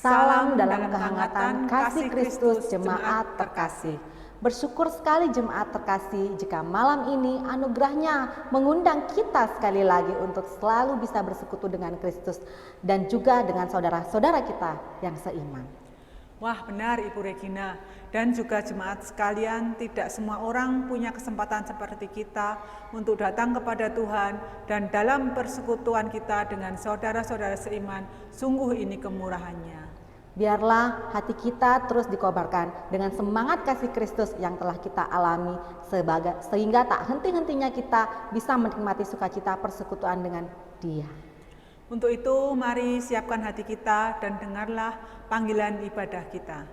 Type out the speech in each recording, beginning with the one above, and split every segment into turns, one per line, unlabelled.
Salam dalam kehangatan kasih Kristus jemaat terkasih. Bersyukur sekali jemaat terkasih jika malam ini anugerahnya mengundang kita sekali lagi untuk selalu bisa bersekutu dengan Kristus dan juga dengan saudara-saudara kita yang seiman.
Wah, benar Ibu Regina, dan juga jemaat sekalian, tidak semua orang punya kesempatan seperti kita untuk datang kepada Tuhan, dan dalam persekutuan kita dengan saudara-saudara seiman, sungguh ini kemurahannya.
Biarlah hati kita terus dikobarkan dengan semangat kasih Kristus yang telah kita alami, sehingga tak henti-hentinya kita bisa menikmati sukacita persekutuan dengan Dia.
Untuk itu, mari siapkan hati kita dan dengarlah panggilan ibadah kita.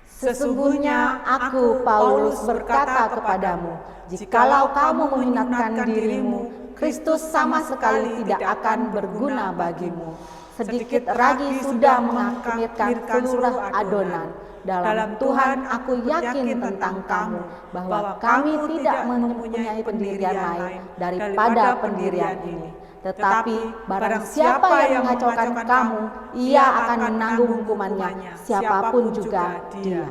Sesungguhnya aku, Paulus, berkata kepadamu, jikalau kamu menghinakan dirimu, Kristus sama sekali tidak akan berguna bagimu. Sedikit ragi sudah mengakhirkan seluruh adonan. Dalam Tuhan aku yakin tentang kamu, bahwa kami tidak mempunyai pendirian lain daripada pendirian ini. Tetapi barang siapa yang mengacaukan kamu, ia akan menanggung hukumannya, siapapun juga dia.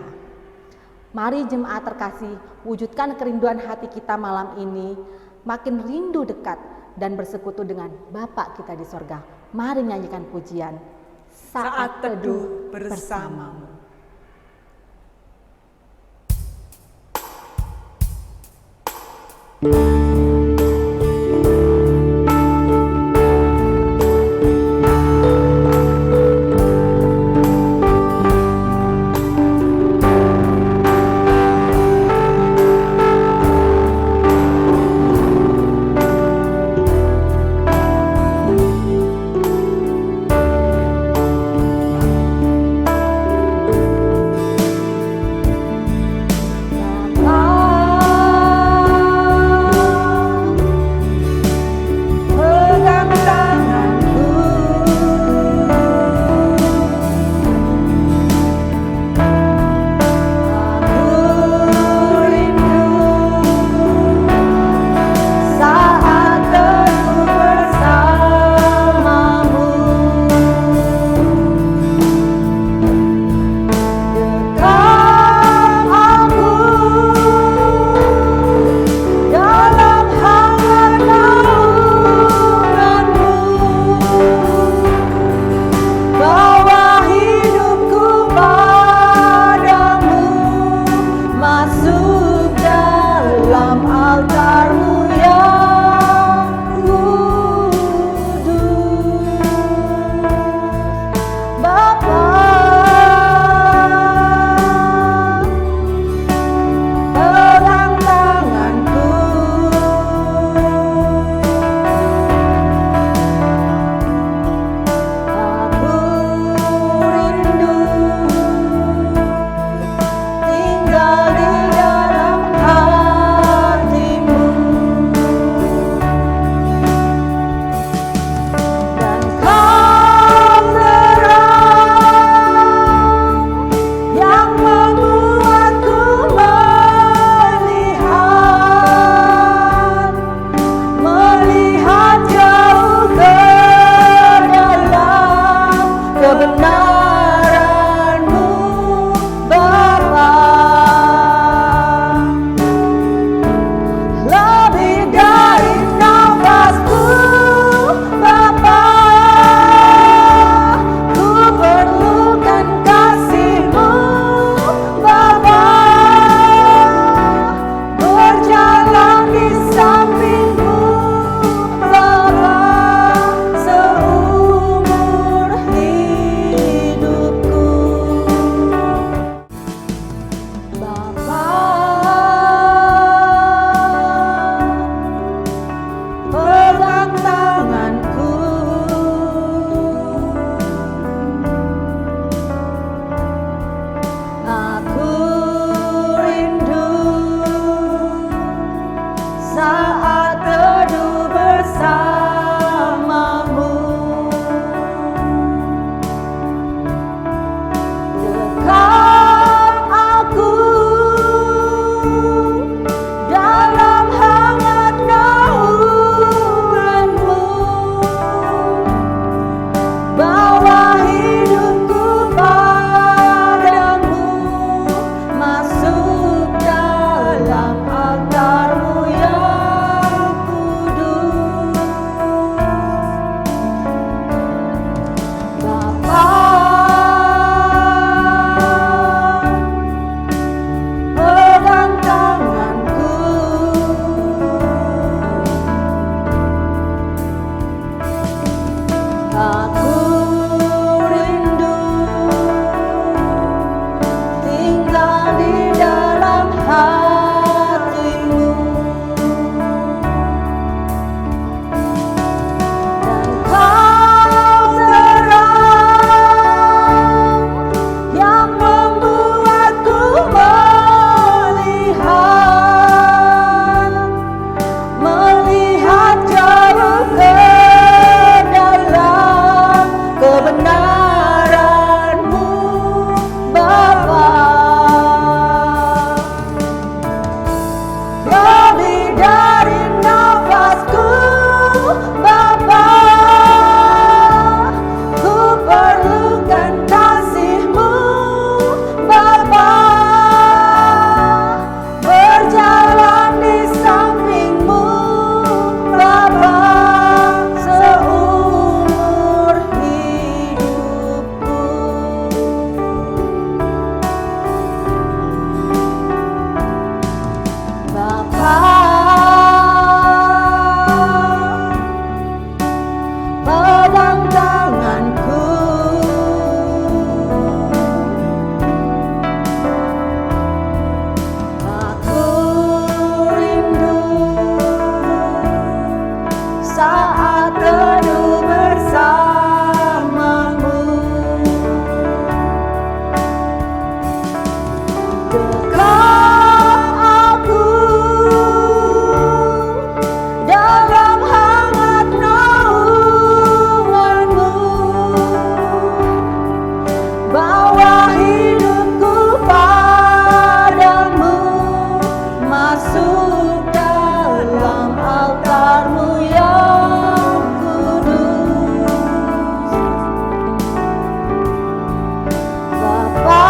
Mari jemaat terkasih, wujudkan kerinduan hati kita malam ini, makin rindu dekat dan bersekutu dengan Bapa kita di sorga. Mari nyanyikan pujian Saat Teduh Bersamamu. Dekat aku dalam hangat naunganmu, bawa hidupku padamu, masuk dalam altarmu yang kudus. Bapa,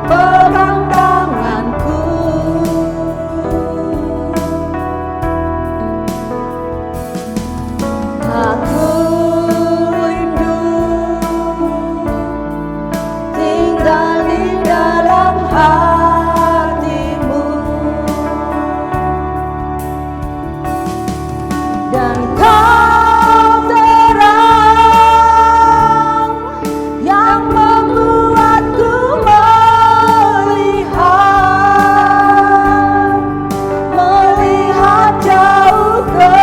pegang tanganku, aku rindu tinggal di dalam hatimu, dan kau terang yang membuatku melihat jauh ke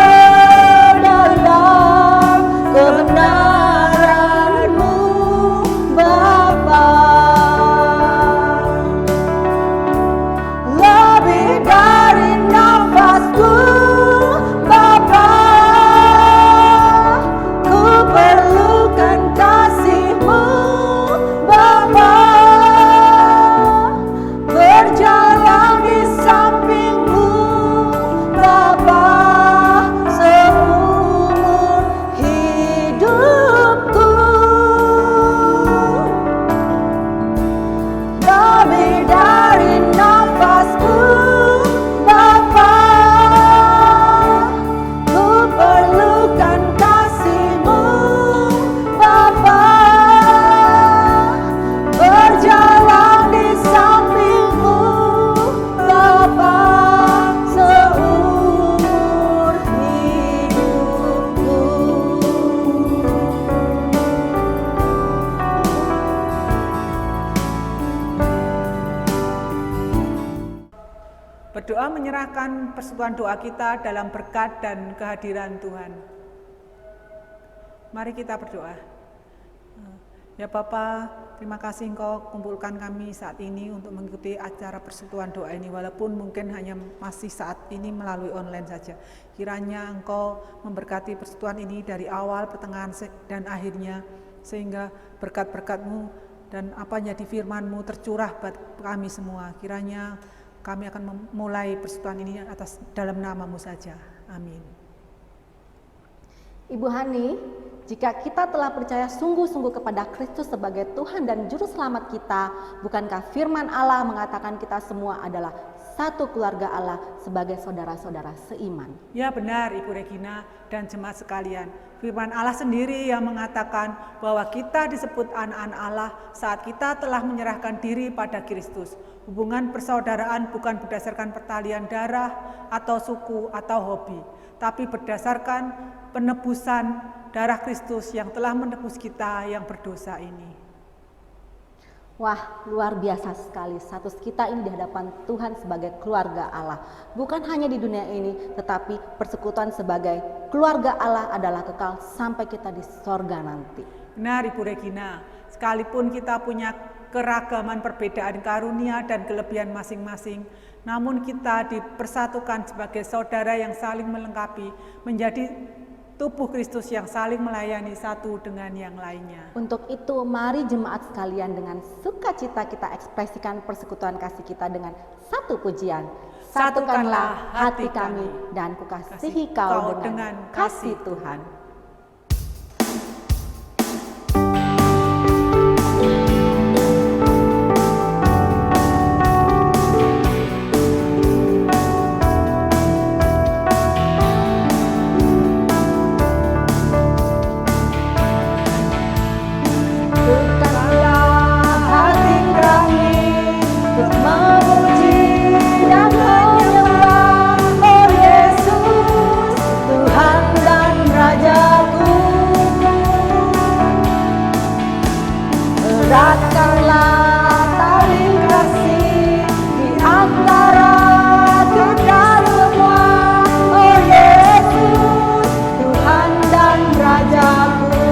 dalam kebenaran-Mu, Bapa. Lebih dari nafasku, Bapa, ku perlukan kasih-Mu, Bapa. Berjalan di samping-Mu, Bapa, seumur hidupku. Lebih dari nafasku, Bapa, ku perlukan kasih-Mu, Bapa. Berjalan di samping-Mu, Bapa, seumur hidupku.
Berdoa menyerahkan persekutuan doa kita dalam berkat dan kehadiran Tuhan. Mari kita berdoa. Ya Bapa, terima kasih Engkau kumpulkan kami saat ini untuk mengikuti acara persekutuan doa ini, walaupun mungkin hanya masih saat ini melalui online saja. Kiranya Engkau memberkati persekutuan ini dari awal, pertengahan, dan akhirnya, sehingga berkat-berkat-Mu dan apa yang di firman-Mu tercurah buat kami semua. Kiranya kami akan memulai persekutuan ini atas dalam nama-Mu saja. Amin.
Ibu Hani, jika kita telah percaya sungguh-sungguh kepada Kristus sebagai Tuhan dan Juru Selamat kita, bukankah firman Allah mengatakan kita semua adalah satu keluarga Allah sebagai saudara-saudara seiman?
Ya benar Ibu Regina dan jemaat sekalian. Firman Allah sendiri yang mengatakan bahwa kita disebut anak-anak Allah saat kita telah menyerahkan diri pada Kristus. Hubungan persaudaraan bukan berdasarkan pertalian darah atau suku atau hobi, tapi berdasarkan penebusan darah Kristus yang telah menebus kita yang berdosa ini.
Wah, luar biasa sekali status kita ini di hadapan Tuhan sebagai keluarga Allah. Bukan hanya di dunia ini, tetapi persekutuan sebagai keluarga Allah adalah kekal sampai kita di sorga nanti.
Benar Ibu Regina, sekalipun kita punya keragaman perbedaan karunia dan kelebihan masing-masing, namun kita dipersatukan sebagai saudara yang saling melengkapi, menjadi tubuh Kristus yang saling melayani satu dengan yang lainnya.
Untuk itu, mari jemaat sekalian dengan sukacita kita ekspresikan persekutuan kasih kita dengan satu pujian. Satukanlah hati kami dan kukasihi kau dengan kasih Tuhan. Eratkanlah tali kasih di antara kita semua, oh Yesus, Tuhan dan Rajaku.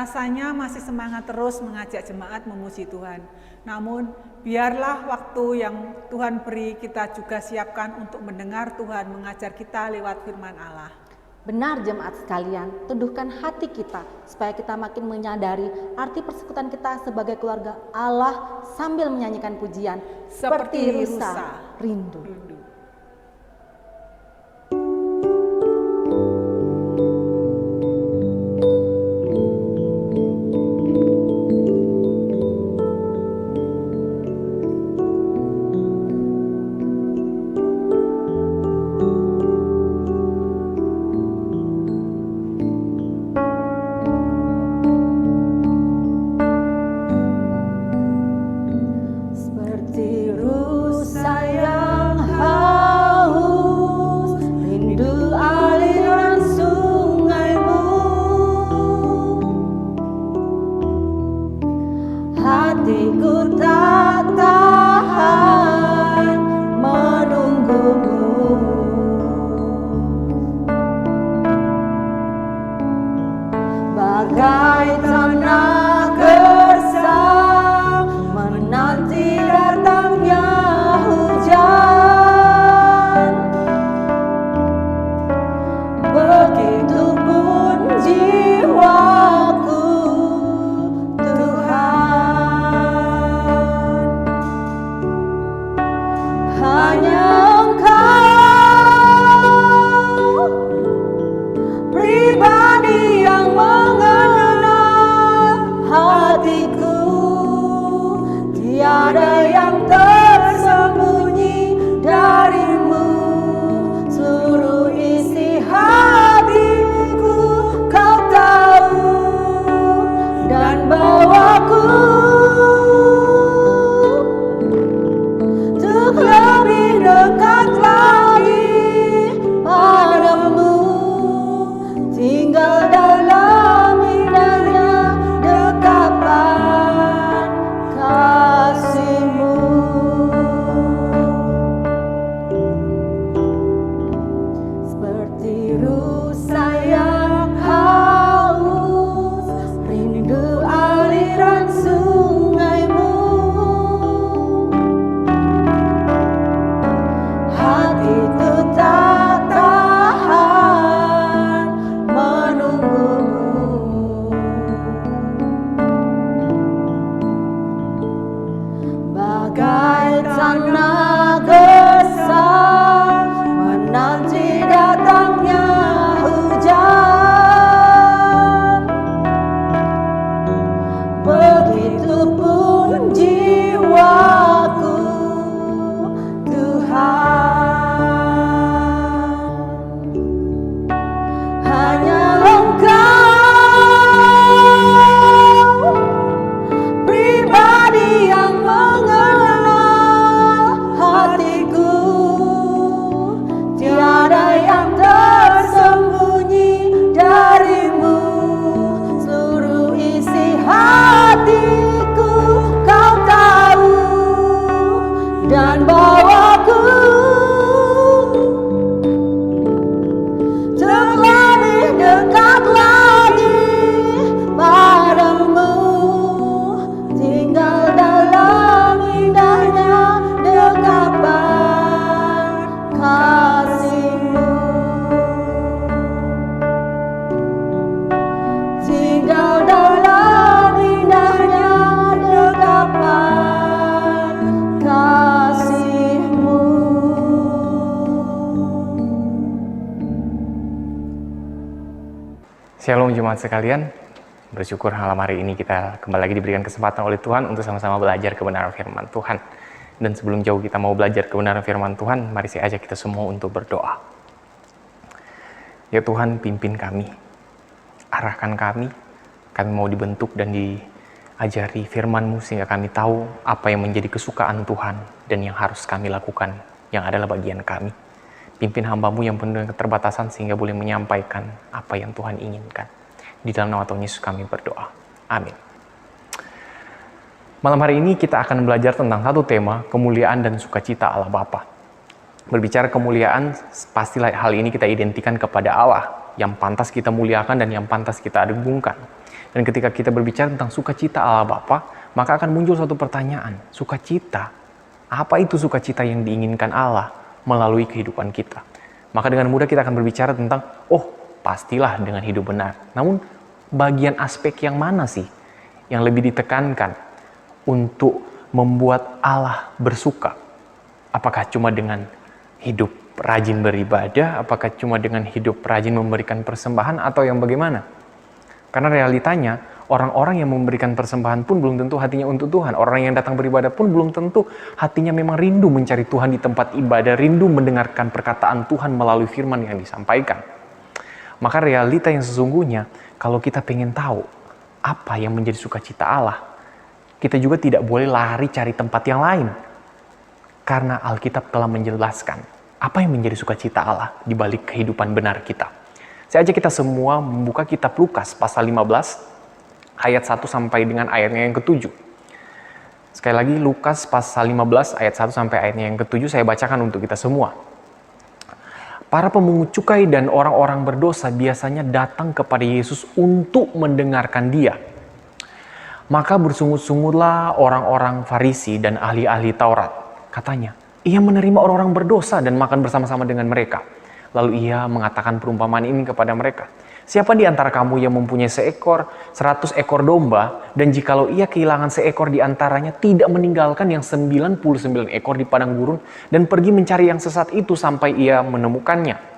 Rasanya masih semangat terus mengajak jemaat memuji Tuhan. Namun, biarlah waktu yang Tuhan beri kita juga siapkan untuk mendengar Tuhan mengajar kita lewat firman Allah.
Benar jemaat sekalian, teduhkan hati kita supaya kita makin menyadari arti persekutuan kita sebagai keluarga Allah sambil menyanyikan pujian seperti rusa rindu. Hatiku tak tahan menunggumu, bagai tanah gersang menanti datangnya hujan. Begitupun jiwaku, hanya Engkau pribadi yang mengenal hatiku, tiada yang tersembunyi darimu. Seluruh isi hatiku Kau tahu, dan bawaku lebih dekat lagi padamu, tinggal dalam indahnya dekapan kasih-Mu. Seperti rusa yang haus, rindu aliran sungai-Mu. Hatiku tak tahan menunggumu, bagai tanah gersang menanti datangnya hujan. Begitupun jiwaku, Tuhan, hanya Engkau pribadi yang mengenal hatiku, tiada yang tersembunyi darimu. Seluruh isi hatiku Kau tahu, dan bawaku terlebih dekat lagi padamu, tinggal dalam indahnya dekapan kasih-Mu. Tinggal dalam indahnya dekapan kasih-Mu.
Shalom jemaat sekalian, bersyukur malam hari ini kita kembali lagi diberikan kesempatan oleh Tuhan untuk sama-sama belajar kebenaran firman Tuhan. Dan sebelum jauh kita mau belajar kebenaran firman Tuhan, mari saya ajak kita semua untuk berdoa. Ya Tuhan, pimpin kami, arahkan kami mau dibentuk dan diajari firman-Mu sehingga kami tahu apa yang menjadi kesukaan Tuhan dan yang harus kami lakukan, yang adalah bagian kami. Pimpin hamba-Mu yang penuh dengan keterbatasan sehingga boleh menyampaikan apa yang Tuhan inginkan. Di dalam nama Tuhan Yesus kami berdoa. Amin. Malam hari ini kita akan belajar tentang satu tema, kemuliaan dan sukacita Allah Bapa. Berbicara kemuliaan, pastilah hal ini kita identikan kepada Allah, yang pantas kita muliakan dan yang pantas kita agungkan. Dan ketika kita berbicara tentang sukacita Allah Bapa, maka akan muncul suatu pertanyaan. Sukacita, apa itu sukacita yang diinginkan Allah melalui kehidupan kita? Maka dengan mudah kita akan berbicara tentang, oh pastilah dengan hidup benar. Namun bagian aspek yang mana sih yang lebih ditekankan untuk membuat Allah bersuka? Apakah cuma dengan hidup rajin beribadah? Apakah cuma dengan hidup rajin memberikan persembahan? Atau yang bagaimana? Karena realitanya, orang-orang yang memberikan persembahan pun belum tentu hatinya untuk Tuhan. Orang yang datang beribadah pun belum tentu hatinya memang rindu mencari Tuhan di tempat ibadah, rindu mendengarkan perkataan Tuhan melalui firman yang disampaikan. Maka realita yang sesungguhnya, kalau kita pengen tahu apa yang menjadi sukacita Allah, kita juga tidak boleh lari cari tempat yang lain. Karena Alkitab telah menjelaskan apa yang menjadi sukacita Allah di balik kehidupan benar kita. Saya ajak kita semua membuka kitab Lukas pasal 15 ayat 1 sampai dengan ayatnya yang ke-7. Sekali lagi Lukas pasal 15 ayat 1 sampai ayatnya yang ke-7 saya bacakan untuk kita semua. Para pemungut cukai dan orang-orang berdosa biasanya datang kepada Yesus untuk mendengarkan Dia. Maka bersungut-sungutlah orang-orang Farisi dan ahli-ahli Taurat. Katanya, ia menerima orang-orang berdosa dan makan bersama-sama dengan mereka. Lalu ia mengatakan perumpamaan ini kepada mereka. Siapa di antara kamu yang mempunyai 100 ekor domba, dan jikalau ia kehilangan seekor di antaranya, tidak meninggalkan yang 99 ekor di padang gurun, dan pergi mencari yang sesat itu sampai ia menemukannya.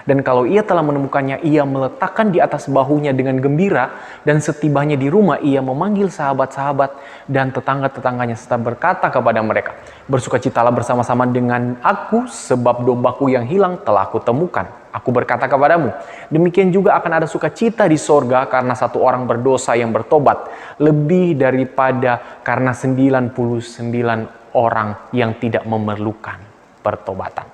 Dan kalau ia telah menemukannya, ia meletakkan di atas bahunya dengan gembira, dan setibanya di rumah, ia memanggil sahabat-sahabat dan tetangga-tetangganya, serta berkata kepada mereka, bersukacitalah bersama-sama dengan aku, sebab dombaku yang hilang telah aku temukan. Aku berkata kepadamu, demikian juga akan ada sukacita di sorga karena satu orang berdosa yang bertobat, lebih daripada karena 99 orang yang tidak memerlukan pertobatan.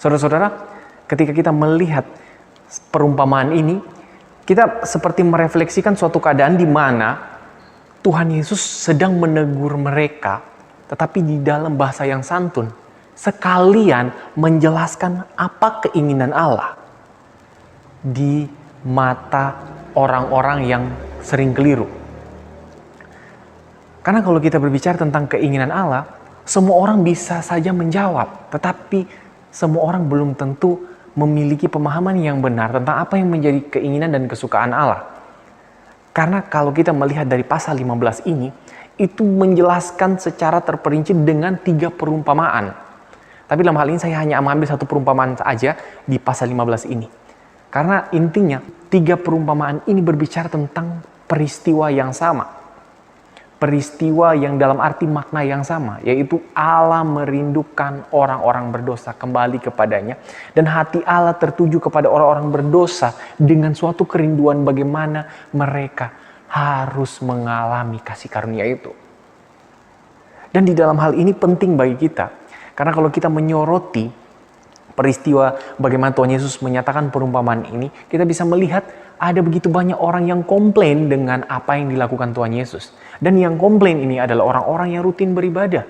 Saudara-saudara, ketika kita melihat perumpamaan ini, kita seperti merefleksikan suatu keadaan di mana Tuhan Yesus sedang menegur mereka, tetapi di dalam bahasa yang santun, sekalian menjelaskan apa keinginan Allah di mata orang-orang yang sering keliru. Karena kalau kita berbicara tentang keinginan Allah, semua orang bisa saja menjawab, tetapi semua orang belum tentu memiliki pemahaman yang benar tentang apa yang menjadi keinginan dan kesukaan Allah. Karena kalau kita melihat dari pasal 15 ini, itu menjelaskan secara terperinci dengan 3 perumpamaan. Tapi dalam hal ini saya hanya mengambil satu perumpamaan saja di pasal 15 ini. Karena intinya 3 perumpamaan ini berbicara tentang peristiwa yang sama. Peristiwa yang dalam arti makna yang sama, yaitu Allah merindukan orang-orang berdosa kembali kepadanya, dan hati Allah tertuju kepada orang-orang berdosa dengan suatu kerinduan bagaimana mereka harus mengalami kasih karunia itu. Dan di dalam hal ini penting bagi kita, karena kalau kita menyoroti peristiwa bagaimana Tuhan Yesus menyatakan perumpamaan ini, kita bisa melihat ada begitu banyak orang yang komplain dengan apa yang dilakukan Tuhan Yesus. Dan yang komplain ini adalah orang-orang yang rutin beribadah.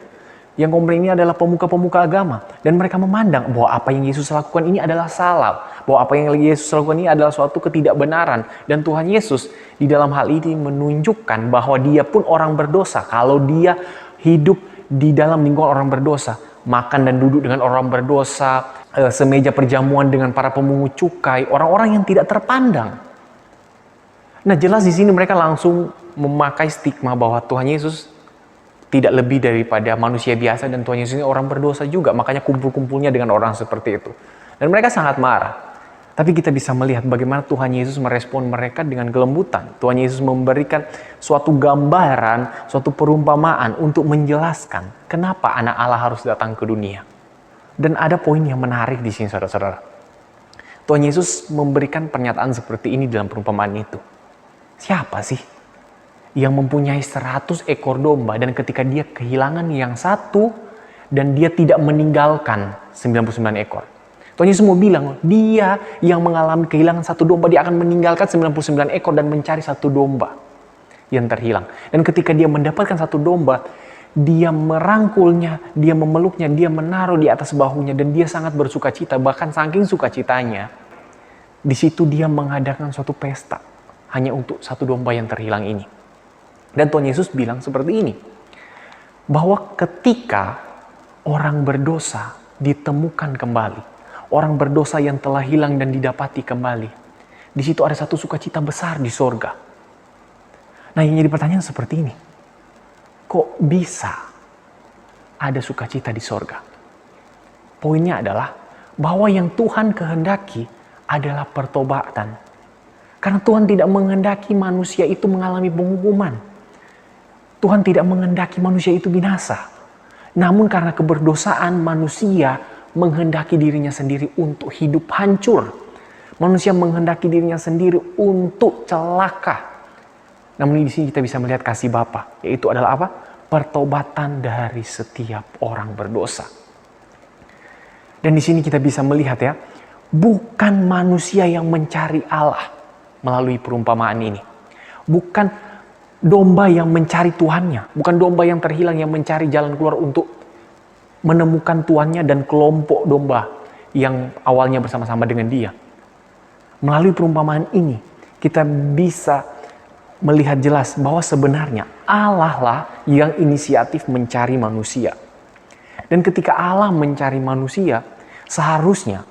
Yang komplain ini adalah pemuka-pemuka agama. Dan mereka memandang bahwa apa yang Yesus lakukan ini adalah salah. Bahwa apa yang Yesus lakukan ini adalah suatu ketidakbenaran. Dan Tuhan Yesus di dalam hal ini menunjukkan bahwa dia pun orang berdosa. Kalau dia hidup di dalam lingkungan orang berdosa, makan dan duduk dengan orang berdosa, semeja perjamuan dengan para pemungut cukai, orang-orang yang tidak terpandang. Nah, jelas di sini mereka langsung memakai stigma bahwa Tuhan Yesus tidak lebih daripada manusia biasa, dan Tuhan Yesus ini orang berdosa juga, makanya kumpul-kumpulnya dengan orang seperti itu. Dan mereka sangat marah. Tapi kita bisa melihat bagaimana Tuhan Yesus merespon mereka dengan kelembutan. Tuhan Yesus memberikan suatu gambaran, suatu perumpamaan untuk menjelaskan kenapa anak Allah harus datang ke dunia. Dan ada poin yang menarik di sini, saudara-saudara. Tuhan Yesus memberikan pernyataan seperti ini dalam perumpamaan itu. Siapa sih yang mempunyai 100 ekor domba, dan ketika dia kehilangan yang satu dan dia tidak meninggalkan 99 ekor. Tuhan Yesus mau bilang, dia yang mengalami kehilangan satu domba, dia akan meninggalkan 99 ekor dan mencari satu domba yang terhilang. Dan ketika dia mendapatkan satu domba, dia merangkulnya, dia memeluknya, dia menaruh di atas bahunya, dan dia sangat bersukacita. Bahkan saking sukacitanya, di situ dia mengadakan suatu pesta. hanya untuk satu domba yang terhilang ini. Dan Tuhan Yesus bilang seperti ini, bahwa ketika orang berdosa ditemukan kembali, orang berdosa yang telah hilang dan didapati kembali, di situ ada satu sukacita besar di sorga. Nah, yang jadi pertanyaan seperti ini, kok bisa ada sukacita di sorga? Poinnya adalah bahwa yang Tuhan kehendaki adalah pertobatan. Karena Tuhan tidak menghendaki manusia itu mengalami penghukuman. Tuhan tidak menghendaki manusia itu binasa. Namun karena keberdosaan manusia menghendaki dirinya sendiri untuk hidup hancur. Manusia menghendaki dirinya sendiri untuk celaka. Namun di sini kita bisa melihat kasih Bapa, yaitu adalah apa? Pertobatan dari setiap orang berdosa. Dan di sini kita bisa melihat ya, bukan manusia yang mencari Allah melalui perumpamaan ini. Bukan domba yang mencari Tuhannya, bukan domba yang terhilang yang mencari jalan keluar untuk menemukan tuannya dan kelompok domba yang awalnya bersama-sama dengan dia. Melalui perumpamaan ini, kita bisa melihat jelas bahwa sebenarnya Allah lah yang inisiatif mencari manusia. Dan ketika Allah mencari manusia, seharusnya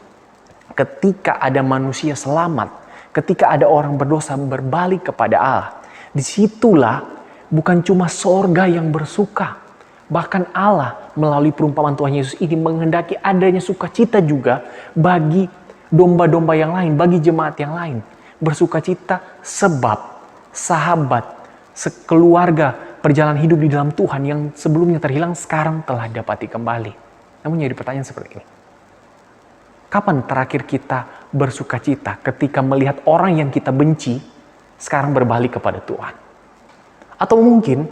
ketika ada manusia selamat, ketika ada orang berdosa berbalik kepada Allah, disitulah bukan cuma sorga yang bersuka. Bahkan Allah melalui perumpamaan Tuhan Yesus ini menghendaki adanya sukacita juga bagi domba-domba yang lain, bagi jemaat yang lain. Bersukacita sebab sahabat, sekeluarga, perjalanan hidup di dalam Tuhan yang sebelumnya terhilang sekarang telah dapati kembali. Namun jadi pertanyaan seperti ini. Kapan terakhir kita bersukacita ketika melihat orang yang kita benci sekarang berbalik kepada Tuhan? Atau mungkin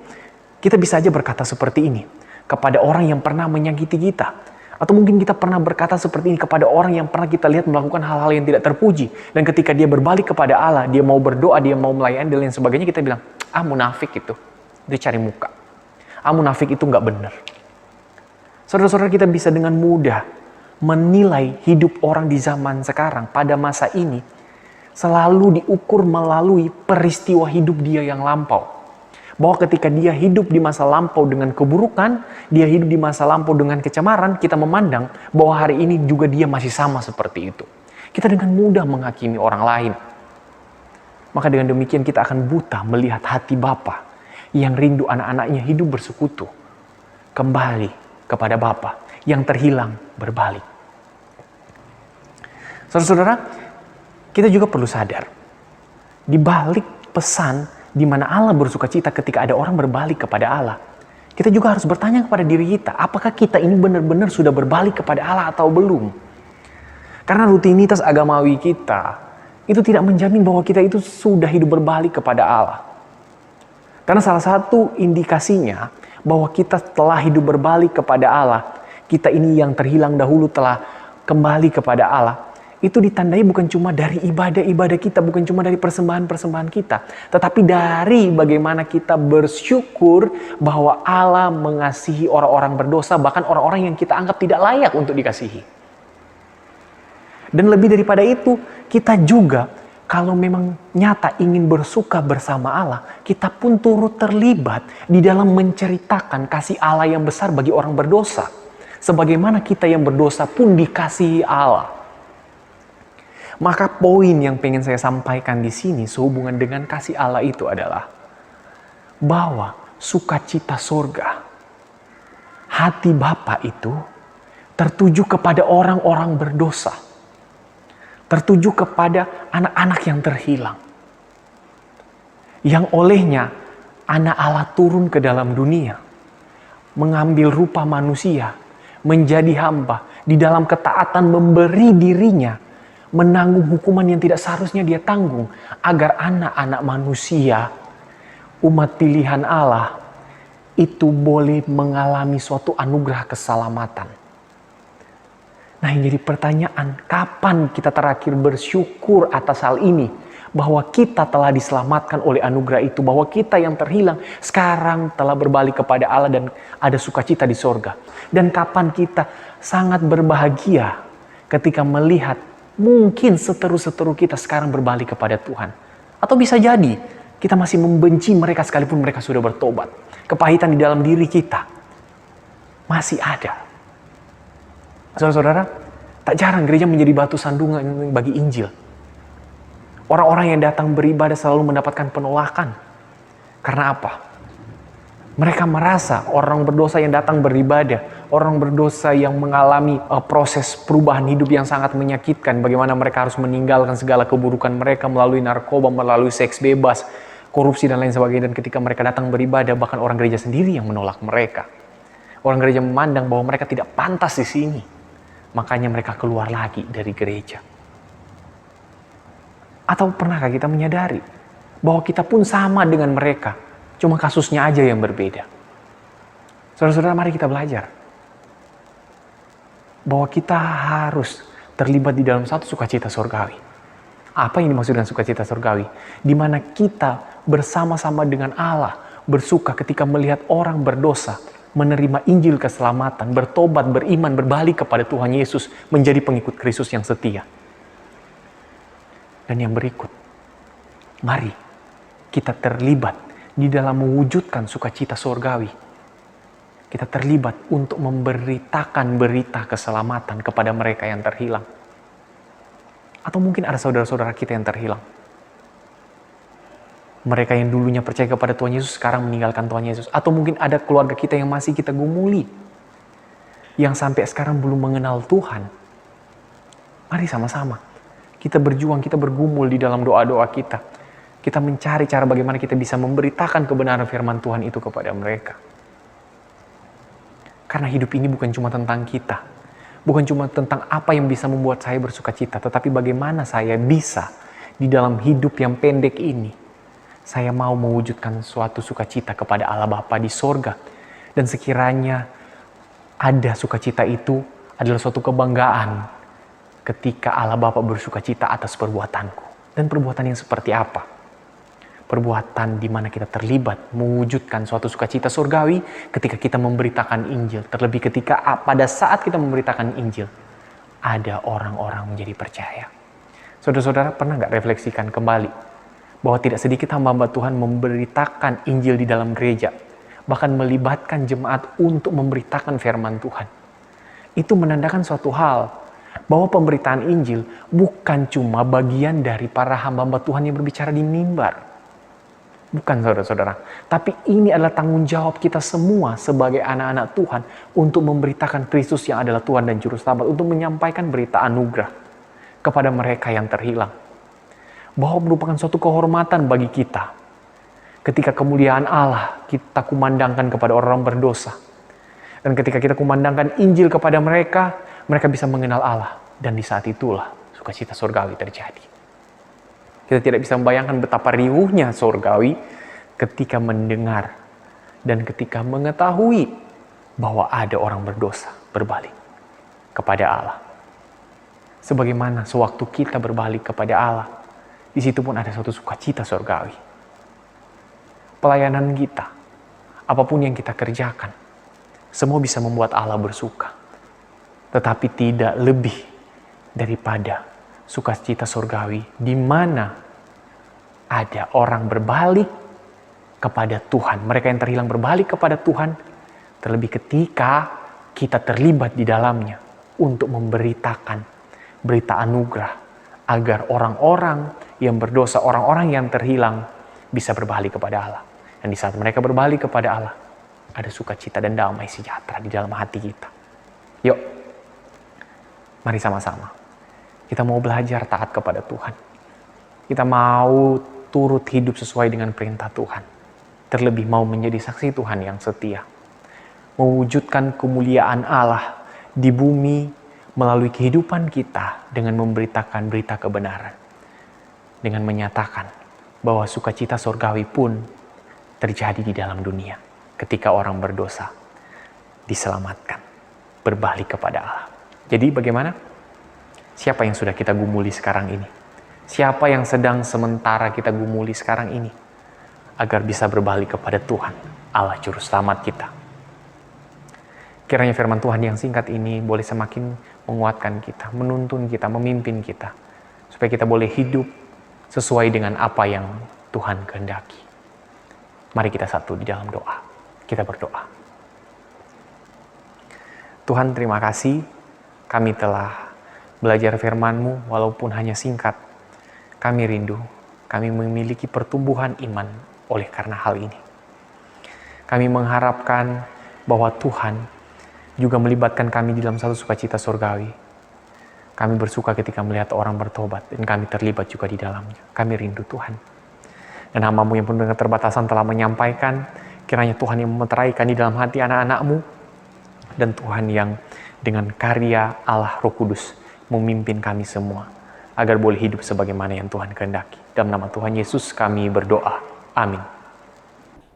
kita bisa aja berkata seperti ini kepada orang yang pernah menyakiti kita. Atau mungkin kita pernah berkata seperti ini kepada orang yang pernah kita lihat melakukan hal-hal yang tidak terpuji. Dan ketika dia berbalik kepada Allah, dia mau berdoa, dia mau melayani dan lain sebagainya, kita bilang, munafik itu. Dia cari muka. Munafik itu nggak benar. Saudara-saudara, kita bisa dengan mudah menilai hidup orang di zaman sekarang pada masa ini selalu diukur melalui peristiwa hidup dia yang lampau. Bahwa ketika dia hidup di masa lampau dengan keburukan, dia hidup di masa lampau dengan kecemaran, kita memandang bahwa hari ini juga dia masih sama seperti itu. Kita dengan mudah menghakimi orang lain. Maka dengan demikian kita akan buta melihat hati Bapa yang rindu anak-anaknya hidup bersekutu kembali kepada Bapa yang terhilang berbalik. Saudara-saudara, kita juga perlu sadar di balik pesan di mana Allah bersukacita ketika ada orang berbalik kepada Allah, kita juga harus bertanya kepada diri kita, apakah kita ini benar-benar sudah berbalik kepada Allah atau belum? Karena rutinitas agamawi kita itu tidak menjamin bahwa kita itu sudah hidup berbalik kepada Allah. Karena salah satu indikasinya bahwa kita telah hidup berbalik kepada Allah, kita ini yang terhilang dahulu telah kembali kepada Allah, itu ditandai bukan cuma dari ibadah-ibadah kita, bukan cuma dari persembahan-persembahan kita, tetapi dari bagaimana kita bersyukur bahwa Allah mengasihi orang-orang berdosa, bahkan orang-orang yang kita anggap tidak layak untuk dikasihi. Dan lebih daripada itu, kita juga kalau memang nyata ingin bersuka bersama Allah, kita pun turut terlibat di dalam menceritakan kasih Allah yang besar bagi orang berdosa. Sebagaimana kita yang berdosa pun dikasihi Allah. Maka poin yang pengen saya sampaikan di sini sehubungan dengan kasih Allah itu adalah bahwa sukacita surga, hati Bapa itu tertuju kepada orang-orang berdosa, tertuju kepada anak-anak yang terhilang, yang olehnya anak Allah turun ke dalam dunia, mengambil rupa manusia, menjadi hamba, di dalam ketaatan memberi dirinya, menanggung hukuman yang tidak seharusnya dia tanggung, agar anak-anak manusia, umat pilihan Allah, itu boleh mengalami suatu anugerah keselamatan. Nah, yang jadi pertanyaan, kapan kita terakhir bersyukur atas hal ini? Bahwa kita telah diselamatkan oleh anugerah itu, bahwa kita yang terhilang sekarang telah berbalik kepada Allah dan ada sukacita di sorga. Dan kapan kita sangat berbahagia ketika melihat mungkin seteru-seteru kita sekarang berbalik kepada Tuhan. Atau bisa jadi kita masih membenci mereka sekalipun mereka sudah bertobat. Kepahitan di dalam diri kita masih ada. Saudara-saudara, tak jarang gereja menjadi batu sandungan bagi Injil. Orang-orang yang datang beribadah selalu mendapatkan penolakan. Karena apa? Mereka merasa orang berdosa yang datang beribadah, orang berdosa yang mengalami proses perubahan hidup yang sangat menyakitkan, bagaimana mereka harus meninggalkan segala keburukan mereka melalui narkoba, melalui seks bebas, korupsi dan lain sebagainya. Dan ketika mereka datang beribadah, bahkan orang gereja sendiri yang menolak mereka. Orang gereja memandang bahwa mereka tidak pantas di sini. Makanya mereka keluar lagi dari gereja. Atau pernahkah kita menyadari bahwa kita pun sama dengan mereka, cuma kasusnya aja yang berbeda. Saudara-saudara, mari kita belajar bahwa kita harus terlibat di dalam satu sukacita surgawi. Apa yang dimaksud dengan sukacita surgawi? Di mana kita bersama-sama dengan Allah bersuka ketika melihat orang berdosa menerima Injil keselamatan, bertobat, beriman, berbalik kepada Tuhan Yesus, menjadi pengikut Kristus yang setia. Dan yang berikut, mari kita terlibat di dalam mewujudkan sukacita surgawi. Kita terlibat untuk memberitakan berita keselamatan kepada mereka yang terhilang. Atau mungkin ada saudara-saudara kita yang terhilang. Mereka yang dulunya percaya kepada Tuhan Yesus sekarang meninggalkan Tuhan Yesus. Atau mungkin ada keluarga kita yang masih kita gumuli, yang sampai sekarang belum mengenal Tuhan. Mari sama-sama kita berjuang, kita bergumul di dalam doa-doa kita. Kita mencari cara bagaimana kita bisa memberitakan kebenaran firman Tuhan itu kepada mereka. Karena hidup ini bukan cuma tentang kita. Bukan cuma tentang apa yang bisa membuat saya bersuka cita. Tetapi bagaimana saya bisa di dalam hidup yang pendek ini. Saya mau mewujudkan suatu sukacita kepada Allah Bapa di sorga. Dan sekiranya ada sukacita itu adalah suatu kebanggaan ketika Allah Bapa bersukacita atas perbuatanku. Dan perbuatan yang seperti apa? Perbuatan di mana kita terlibat mewujudkan suatu sukacita surgawi ketika kita memberitakan Injil. Terlebih ketika pada saat kita memberitakan Injil, ada orang-orang menjadi percaya. Saudara-saudara, pernah nggak refleksikan kembali bahwa tidak sedikit hamba-hamba Tuhan memberitakan Injil di dalam gereja, bahkan melibatkan jemaat untuk memberitakan firman Tuhan. Itu menandakan suatu hal, bahwa pemberitaan Injil bukan cuma bagian dari para hamba-hamba Tuhan yang berbicara di mimbar. Bukan, saudara-saudara. Tapi ini adalah tanggung jawab kita semua sebagai anak-anak Tuhan untuk memberitakan Kristus yang adalah Tuhan dan Juru Selamat, untuk menyampaikan berita anugerah kepada mereka yang terhilang. Bahwa merupakan suatu kehormatan bagi kita ketika kemuliaan Allah kita kumandangkan kepada orang berdosa. Dan ketika kita kumandangkan Injil kepada mereka, mereka bisa mengenal Allah. Dan di saat itulah sukacita surgawi terjadi. Kita tidak bisa membayangkan betapa riuhnya surgawi ketika mendengar dan ketika mengetahui bahwa ada orang berdosa berbalik kepada Allah. Sebagaimana sewaktu kita berbalik kepada Allah, di situ pun ada suatu sukacita surgawi. Pelayanan kita, apapun yang kita kerjakan, semua bisa membuat Allah bersuka. Tetapi tidak lebih daripada sukacita surgawi di mana ada orang berbalik kepada Tuhan. Mereka yang terhilang berbalik kepada Tuhan, terlebih ketika kita terlibat di dalamnya untuk memberitakan berita anugerah agar orang-orang yang berdosa, orang-orang yang terhilang bisa berbalik kepada Allah. Dan di saat mereka berbalik kepada Allah, ada sukacita dan damai sejahtera di dalam hati kita. Yuk, mari sama-sama. Kita mau belajar taat kepada Tuhan. Kita mau turut hidup sesuai dengan perintah Tuhan. Terlebih mau menjadi saksi Tuhan yang setia. Mewujudkan kemuliaan Allah di bumi melalui kehidupan kita dengan memberitakan berita kebenaran. Dengan menyatakan bahwa sukacita surgawi pun terjadi di dalam dunia ketika orang berdosa diselamatkan, berbalik kepada Allah. Jadi bagaimana? Siapa yang sudah kita gumuli sekarang ini? Siapa yang sedang sementara kita gumuli sekarang ini? Agar bisa berbalik kepada Tuhan, Allah Juru Selamat kita. Kiranya firman Tuhan yang singkat ini boleh semakin menguatkan kita, menuntun kita, memimpin kita. Supaya kita boleh hidup sesuai dengan apa yang Tuhan kehendaki. Mari kita satu di dalam doa. Kita berdoa. Tuhan, terima kasih kami telah belajar firman-Mu walaupun hanya singkat. Kami rindu, kami memiliki pertumbuhan iman oleh karena hal ini. Kami mengharapkan bahwa Tuhan juga melibatkan kami di dalam satu sukacita surgawi. Kami bersuka ketika melihat orang bertobat dan kami terlibat juga di dalamnya. Kami rindu Tuhan. Dan hamba-Mu yang penuh dengan keterbatasan telah menyampaikan, kiranya Tuhan yang memeteraikan di dalam hati anak-anak-Mu, dan Tuhan yang dengan karya Allah Roh Kudus memimpin kami semua, agar boleh hidup sebagaimana yang Tuhan kehendaki. Dalam nama Tuhan Yesus kami berdoa. Amin.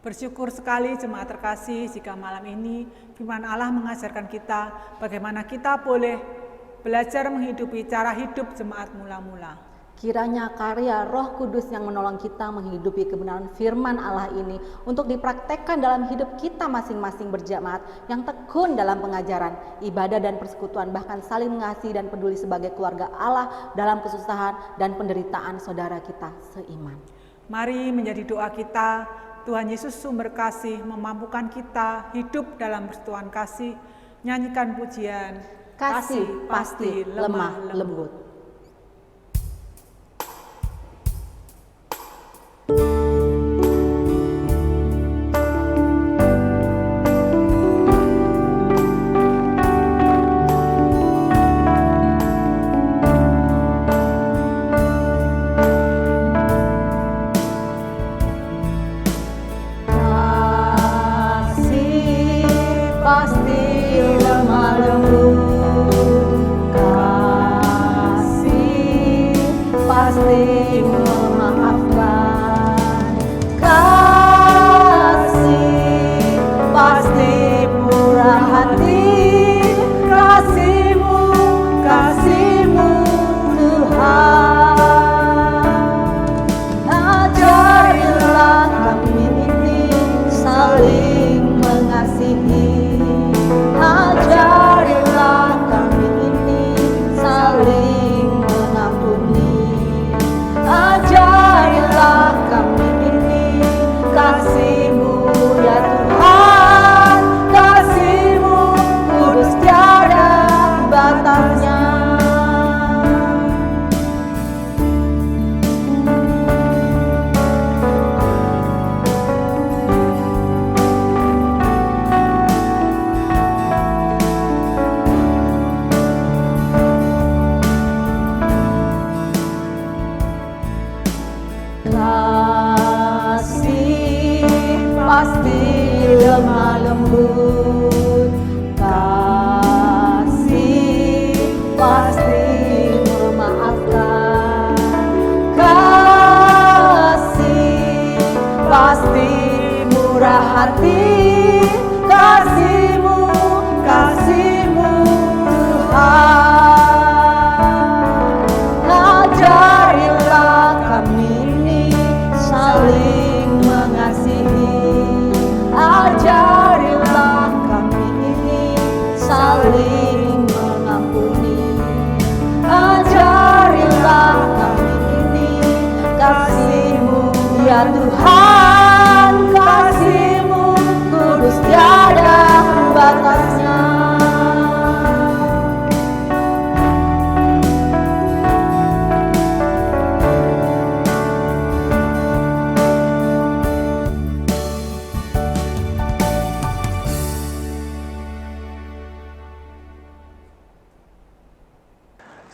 Bersyukur sekali jemaat terkasih jika malam ini firman Allah mengajarkan kita bagaimana kita boleh belajar menghidupi cara hidup jemaat mula-mula.
Kiranya karya Roh Kudus yang menolong kita menghidupi kebenaran firman Allah ini untuk dipraktekkan dalam hidup kita masing-masing berjemaat yang tekun dalam pengajaran, ibadah dan persekutuan, bahkan saling mengasihi dan peduli sebagai keluarga Allah dalam kesusahan dan penderitaan saudara kita seiman.
Mari menjadi doa kita, Tuhan Yesus sumber kasih memampukan kita hidup dalam persatuan kasih, nyanyikan pujian,
Kasih pasti lemah lembut.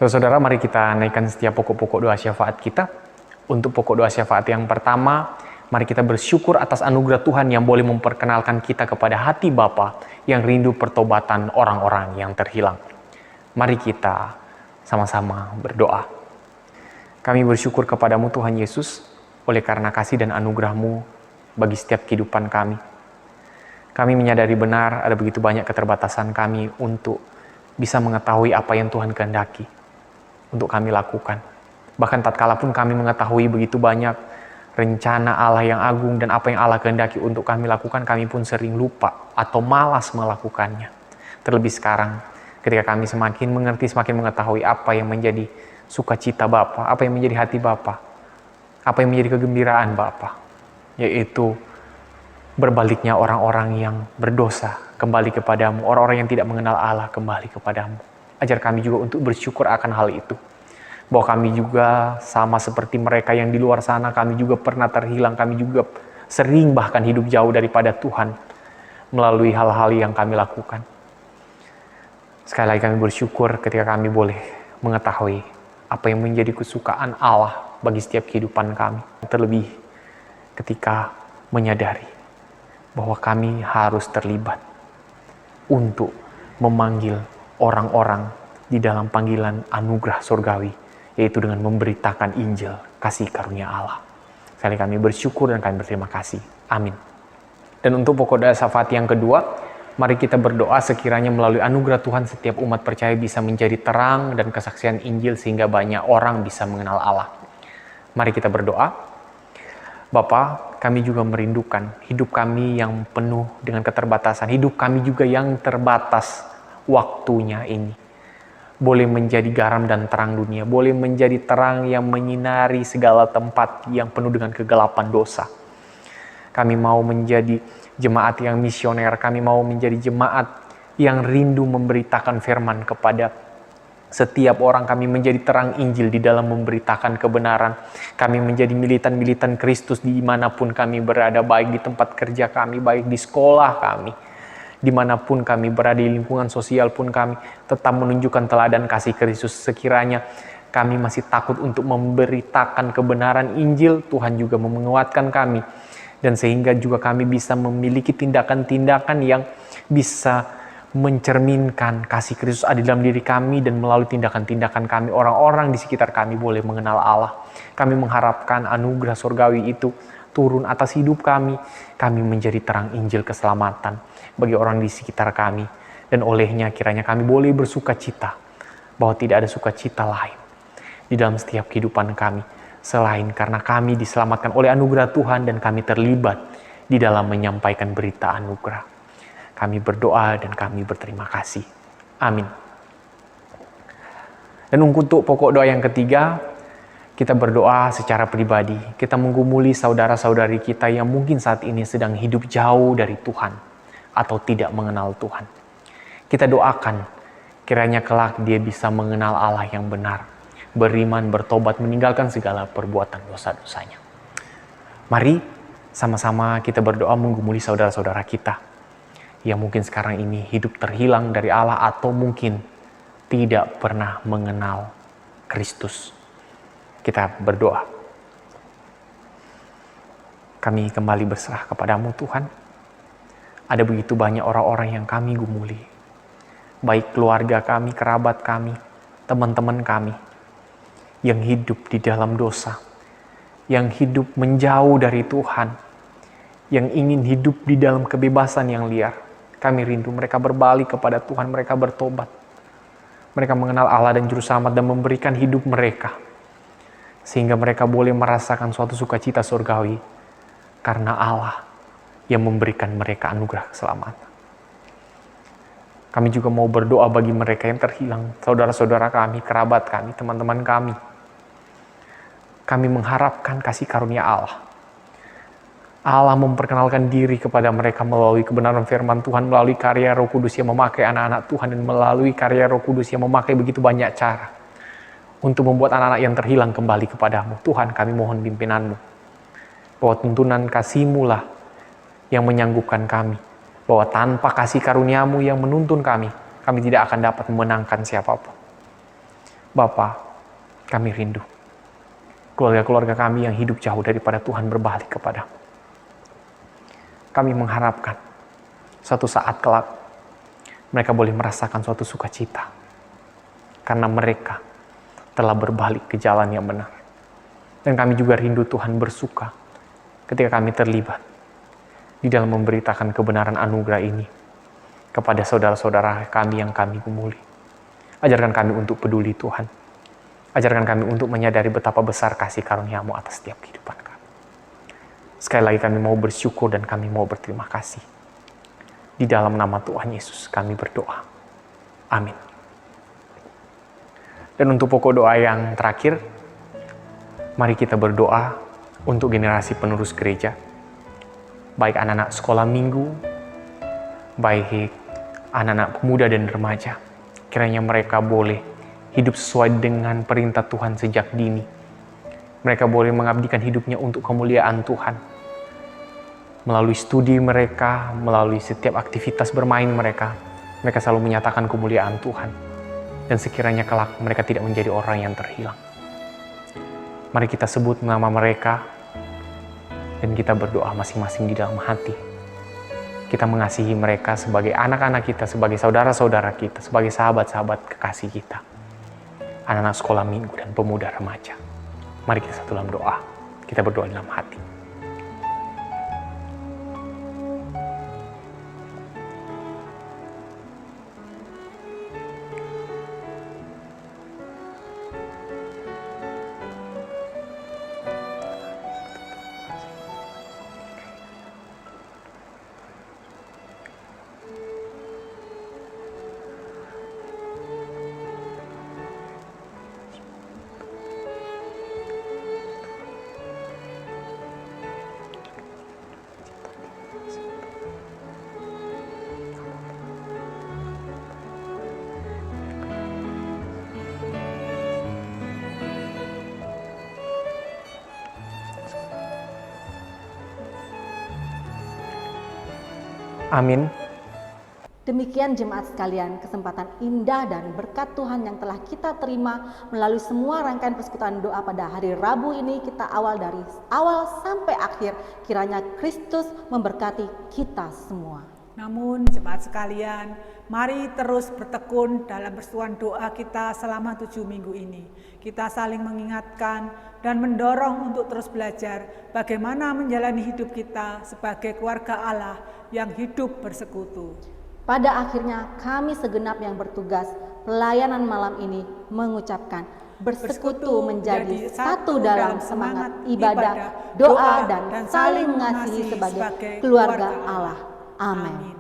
Saudara, mari kita naikkan setiap pokok-pokok doa syafaat kita. Untuk pokok doa syafaat yang pertama, mari kita bersyukur atas anugerah Tuhan yang boleh memperkenalkan kita kepada hati Bapa yang rindu pertobatan orang-orang yang terhilang. Mari kita sama-sama berdoa. Kami bersyukur kepadamu Tuhan Yesus, oleh karena kasih dan anugerah-Mu bagi setiap kehidupan kami. Kami menyadari benar ada begitu banyak keterbatasan kami untuk bisa mengetahui apa yang Tuhan kehendaki untuk kami lakukan. Bahkan tatkala pun kami mengetahui begitu banyak rencana Allah yang agung dan apa yang Allah kehendaki untuk kami lakukan, kami pun sering lupa atau malas melakukannya. Terlebih sekarang, ketika kami semakin mengerti, semakin mengetahui apa yang menjadi sukacita Bapa, apa yang menjadi hati Bapa, Apa yang menjadi kegembiraan Bapa? Yaitu berbaliknya orang-orang yang berdosa kembali kepadamu, orang-orang yang tidak mengenal Allah kembali kepadamu. Ajar kami juga untuk bersyukur akan hal itu. Bahwa kami juga sama seperti mereka yang di luar sana, kami juga pernah terhilang, kami juga sering bahkan hidup jauh daripada Tuhan melalui hal-hal yang kami lakukan. Sekali lagi kami bersyukur ketika kami boleh mengetahui apa yang menjadi kesukaan Allah bagi setiap kehidupan kami. Terlebih ketika menyadari bahwa kami harus terlibat untuk memanggil orang-orang di dalam panggilan anugerah surgawi, yaitu dengan memberitakan Injil kasih karunia Allah. Sekali kami bersyukur dan kami berterima kasih. Amin. Dan untuk pokok doa syafaat yang kedua, mari kita berdoa sekiranya melalui anugerah Tuhan setiap umat percaya bisa menjadi terang dan kesaksian Injil sehingga banyak orang bisa mengenal Allah. Mari kita berdoa. Bapa, kami juga merindukan hidup kami yang penuh dengan keterbatasan. Hidup kami juga yang terbatas waktunya ini. Boleh menjadi garam dan terang dunia. Boleh menjadi terang yang menyinari segala tempat yang penuh dengan kegelapan dosa. Kami mau menjadi jemaat yang misioner. Kami mau menjadi jemaat yang rindu memberitakan firman kepada setiap orang. Kami menjadi terang Injil di dalam memberitakan kebenaran. Kami menjadi militan-militan Kristus dimanapun kami berada, baik di tempat kerja kami, baik di sekolah kami, dimanapun kami berada, di lingkungan sosial pun kami tetap menunjukkan teladan kasih Kristus. Sekiranya kami masih takut untuk memberitakan kebenaran Injil, Tuhan juga menguatkan kami. Dan sehingga juga kami bisa memiliki tindakan-tindakan yang bisa mencerminkan kasih Kristus ada dalam diri kami, dan melalui tindakan-tindakan kami orang-orang di sekitar kami boleh mengenal Allah. Kami mengharapkan anugerah surgawi itu turun atas hidup kami. Kami menjadi terang Injil keselamatan bagi orang di sekitar kami, dan olehnya kiranya kami boleh bersuka cita bahwa tidak ada sukacita lain di dalam setiap kehidupan kami selain karena kami diselamatkan oleh anugerah Tuhan dan kami terlibat di dalam menyampaikan berita anugerah. Kami berdoa dan kami berterima kasih. Amin. Dan untuk pokok doa yang ketiga, kita berdoa secara pribadi. Kita menggumuli saudara-saudari kita yang mungkin saat ini sedang hidup jauh dari Tuhan atau tidak mengenal Tuhan. Kita doakan kiranya kelak dia bisa mengenal Allah yang benar, beriman, bertobat, meninggalkan segala perbuatan dosa-dosanya. Mari sama-sama kita berdoa menggumuli saudara-saudara kita yang mungkin sekarang ini hidup terhilang dari Allah atau mungkin tidak pernah mengenal Kristus. Kita berdoa. Kami kembali berserah kepadamu Tuhan. Ada begitu banyak orang-orang yang kami gumuli. Baik keluarga kami, kerabat kami, teman-teman kami. Yang hidup di dalam dosa. Yang hidup menjauh dari Tuhan. Yang ingin hidup di dalam kebebasan yang liar. Kami rindu mereka berbalik kepada Tuhan, mereka bertobat. Mereka mengenal Allah dan Juru Selamat dan memberikan hidup mereka. Sehingga mereka boleh merasakan suatu sukacita surgawi. Karena Allah yang memberikan mereka anugerah keselamatan. Kami juga mau berdoa bagi mereka yang terhilang. Saudara-saudara kami, kerabat kami, teman-teman kami. Kami mengharapkan kasih karunia Allah. Allah memperkenalkan diri kepada mereka melalui kebenaran firman Tuhan, melalui karya Roh Kudus yang memakai anak-anak Tuhan, dan melalui karya Roh Kudus yang memakai begitu banyak cara untuk membuat anak-anak yang terhilang kembali kepadamu. Tuhan, kami mohon pimpinanmu, bahwa tuntunan kasih-Mu lah yang menyanggupkan kami, bahwa tanpa kasih karuniamu yang menuntun kami tidak akan dapat memenangkan siapapun. Bapa, kami rindu keluarga-keluarga kami yang hidup jauh daripada Tuhan berbalik kepadamu. Kami mengharapkan suatu saat kelak mereka boleh merasakan suatu sukacita karena mereka telah berbalik ke jalan yang benar. Dan kami juga rindu Tuhan bersuka ketika kami terlibat di dalam memberitakan kebenaran anugerah ini kepada saudara-saudara kami yang kami gumuli. Ajarkan kami untuk peduli Tuhan. Ajarkan kami untuk menyadari betapa besar kasih karunia-Mu atas setiap kehidupan kami. Sekali lagi kami mau bersyukur dan kami mau berterima kasih. Di dalam nama Tuhan Yesus kami berdoa. Amin. Dan untuk pokok doa yang terakhir, mari kita berdoa untuk generasi penerus gereja, baik anak-anak sekolah minggu, baik anak-anak pemuda dan remaja. Kiranya mereka boleh hidup sesuai dengan perintah Tuhan sejak dini. Mereka boleh mengabdikan hidupnya untuk kemuliaan Tuhan. Melalui studi mereka, melalui setiap aktivitas bermain mereka selalu menyatakan kemuliaan Tuhan. Dan sekiranya kelak mereka tidak menjadi orang yang terhilang. Mari kita sebut nama mereka dan kita berdoa masing-masing di dalam hati. Kita mengasihi mereka sebagai anak-anak kita, sebagai saudara-saudara kita, sebagai sahabat-sahabat kekasih kita. Anak-anak sekolah minggu dan pemuda remaja. Mari kita satu dalam doa. Kita berdoa dalam hati. Amin.
Demikian jemaat sekalian, kesempatan indah dan berkat Tuhan yang telah kita terima melalui semua rangkaian persekutuan doa pada hari Rabu ini, kita awal dari awal sampai akhir. Kiranya Kristus memberkati kita semua.
Namun jemaat sekalian, mari terus bertekun dalam persekutuan doa kita selama 7 minggu ini. Kita saling mengingatkan dan mendorong untuk terus belajar bagaimana menjalani hidup kita sebagai keluarga Allah yang hidup bersekutu.
Pada akhirnya kami segenap yang bertugas pelayanan malam ini mengucapkan bersekutu menjadi satu dalam semangat ibadah, doa, dan saling mengasihi sebagai keluarga Allah. Amin.